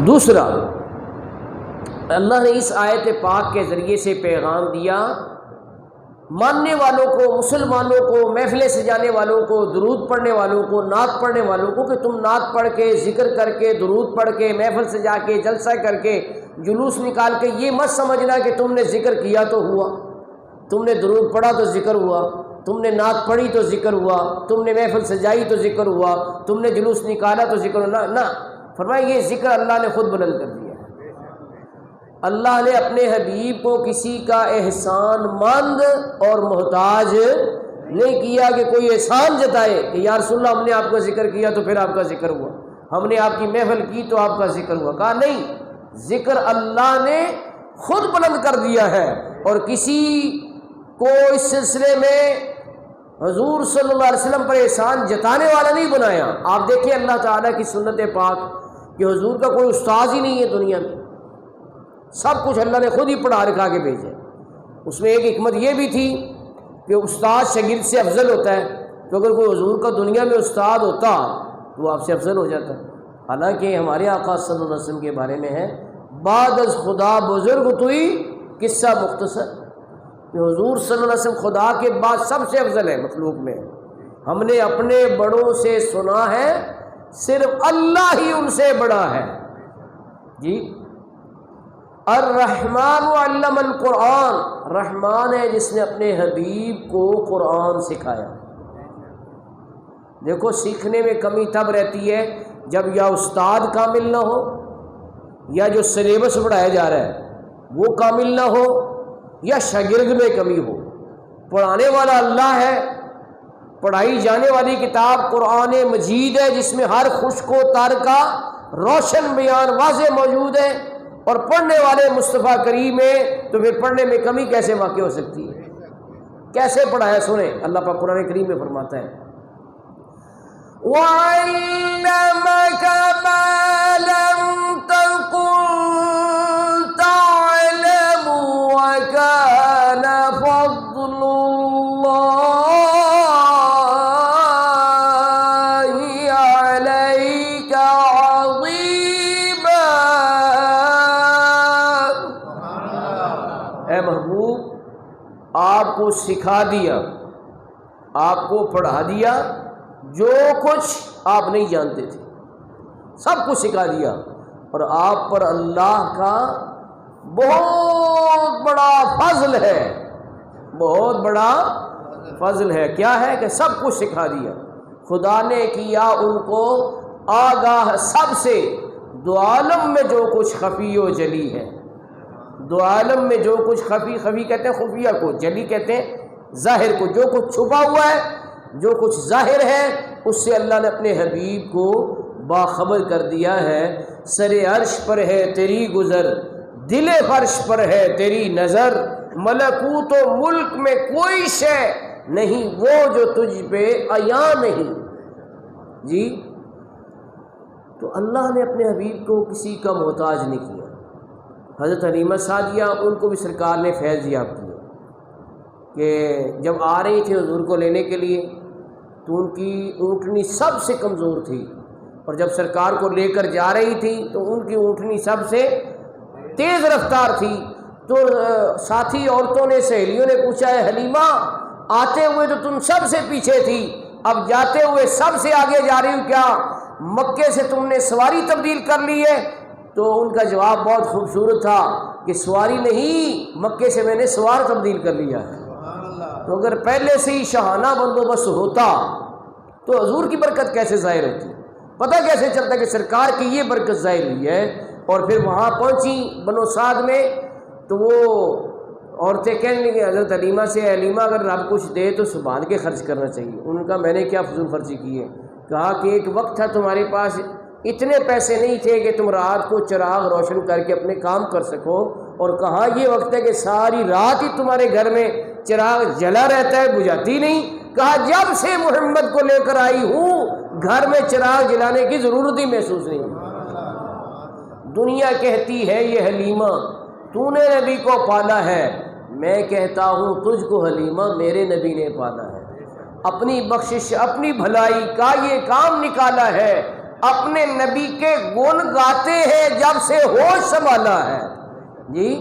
دوسرا، اللہ نے اس آیت پاک کے ذریعے سے پیغام دیا ماننے والوں کو، مسلمانوں کو، محفلیں سجانے والوں کو، درود پڑھنے والوں کو، نعت پڑھنے والوں کو کہ تم نعت پڑھ کے، ذکر کر کے، درود پڑھ کے، محفل سجا کے، جلسہ کر کے، جلوس نکال کے یہ مت سمجھنا کہ تم نے ذکر کیا تو ہوا، تم نے درود پڑھا تو ذکر ہوا، تم نے نعت پڑھی تو ذکر ہوا، تم نے محفل سجائی تو ذکر ہوا، تم نے جلوس نکالا تو ذکر ہوا۔ نہ، فرمایا یہ ذکر اللہ نے خود بلند کر دیا۔ اللہ نے اپنے حبیب کو کسی کا احسان مند اور محتاج نہیں کیا کہ کوئی احسان جتائے کہ یا رسول اللہ ہم نے آپ کا ذکر کیا تو پھر آپ کا ذکر ہوا، ہم نے آپ کی محفل کی تو آپ کا ذکر ہوا۔ کہا نہیں، ذکر اللہ نے خود بلند کر دیا ہے، اور کسی کو اس سلسلے میں حضور صلی اللہ علیہ وسلم پر احسان جتانے والا نہیں بنایا۔ آپ دیکھیں اللہ تعالیٰ کی سنت پاک کہ حضور کا کوئی استاذ ہی نہیں ہے دنیا میں، سب کچھ اللہ نے خود ہی پڑھا لکھا کے بھیجے۔ اس میں ایک حکمت یہ بھی تھی کہ استاد شاگرد سے افضل ہوتا ہے، تو اگر کوئی حضور کا دنیا میں استاد ہوتا تو وہ آپ سے افضل ہو جاتا۔ حالانکہ ہمارے آقا صلی اللہ علیہ وسلم کے بارے میں ہے بعد از خدا بزرگ توئی قصہ مختصر، کہ حضور صلی اللہ علیہ وسلم خدا کے بعد سب سے افضل ہے مخلوق میں۔ ہم نے اپنے بڑوں سے سنا ہے صرف اللہ ہی ان سے بڑا ہے۔ جی، الرحمن علم القرآن، رحمان ہے جس نے اپنے حبیب کو قرآن سکھایا۔ دیکھو سیکھنے میں کمی تب رہتی ہے جب یا استاد کامل نہ ہو، یا جو سلیبس پڑھایا جا رہا ہے وہ کامل نہ ہو، یا شاگرد میں کمی ہو۔ پڑھانے والا اللہ ہے، پڑھائی جانے والی کتاب قرآن مجید ہے جس میں ہر خشک و تر کا روشن بیان واضح موجود ہے، اور پڑھنے والے مصطفیٰ کریم ہے، تو پھر پڑھنے میں کمی کیسے واقع ہو سکتی ہے؟ کیسے پڑھایا؟ سنیں اللہ پاک قرآن کریم میں فرماتا ہے وَعَلَّمَكَ مَا لَمْ تَكُنْ تَعْلَمُ وَكَانَ فَضْلُ اللَّهِ عَلَيْكَ عَظِيمًا۔ اے محبوب، آپ کو سکھا دیا، آپ کو پڑھا دیا جو کچھ آپ نہیں جانتے تھے، سب کچھ سکھا دیا، اور آپ پر اللہ کا بہت بڑا فضل ہے، بہت بڑا فضل ہے۔ کیا ہے؟ کہ سب کچھ سکھا دیا۔ خدا نے کیا ان کو آگاہ سب سے، دو عالم میں جو کچھ خفی و جلی ہے، دو عالم میں جو کچھ خفی کہتے ہیں خفیہ کو، جلی کہتے ہیں ظاہر کو، جو کچھ چھپا ہوا ہے، جو کچھ ظاہر ہے، اس سے اللہ نے اپنے حبیب کو باخبر کر دیا ہے۔ سر عرش پر ہے تیری گزر، دل فرش پر ہے تیری نظر، ملکوت و ملک میں کوئی شے نہیں وہ جو تجھ پہ عیاں نہیں۔ جی، تو اللہ نے اپنے حبیب کو کسی کا محتاج نہیں کیا۔ حضرت حلیمہ سعدیہ، ان کو بھی سرکار نے فیض یاب کیا کہ جب آ رہی تھی حضور کو لینے کے لیے تو ان کی اونٹنی سب سے کمزور تھی، اور جب سرکار کو لے کر جا رہی تھی تو ان کی اونٹنی سب سے تیز رفتار تھی۔ تو ساتھی عورتوں نے، سہیلیوں نے پوچھا ہے حلیمہ، آتے ہوئے تو تم سب سے پیچھے تھی، اب جاتے ہوئے سب سے آگے جا رہی ہو، کیا مکے سے تم نے سواری تبدیل کر لی ہے؟ تو ان کا جواب بہت خوبصورت تھا کہ سواری نہیں، مکے سے میں نے سوار تبدیل کر لیا ہے۔ تو اگر پہلے سے ہی شاہانہ بندوبست ہوتا تو حضور کی برکت کیسے ظاہر ہوتی؟ پتہ کیسے چلتا کہ سرکار کی یہ برکت ظاہر ہوئی ہے؟ اور پھر وہاں پہنچی بنو سعد میں، تو وہ عورتیں کہنے لگیں حضرت حلیمہ سے، حلیمہ اگر رب کچھ دے تو سنبھال کے خرچ کرنا چاہیے۔ انہوں نے کہا میں نے کیا فضول خرچی کی ہے؟ کہا کہ ایک وقت تھا تمہارے پاس اتنے پیسے نہیں تھے کہ تم رات کو چراغ روشن کر کے اپنے کام کر سکو، اور کہاں یہ وقت ہے کہ ساری رات ہی تمہارے گھر میں چراغ جلا رہتا ہے، بجھاتی نہیں۔ کہا جب سے محمد کو لے کر آئی ہوں گھر میں چراغ جلانے کی ضرورت ہی محسوس نہیں۔ دنیا کہتی ہے یہ حلیمہ تو نے نبی کو پالا ہے، میں کہتا ہوں تجھ کو حلیمہ میرے نبی نے پالا ہے۔ اپنی بخشش، اپنی بھلائی کا یہ کام نکالا ہے، اپنے نبی کے گن گاتے ہیں جب سے ہوش سنبھالا ہے جی۔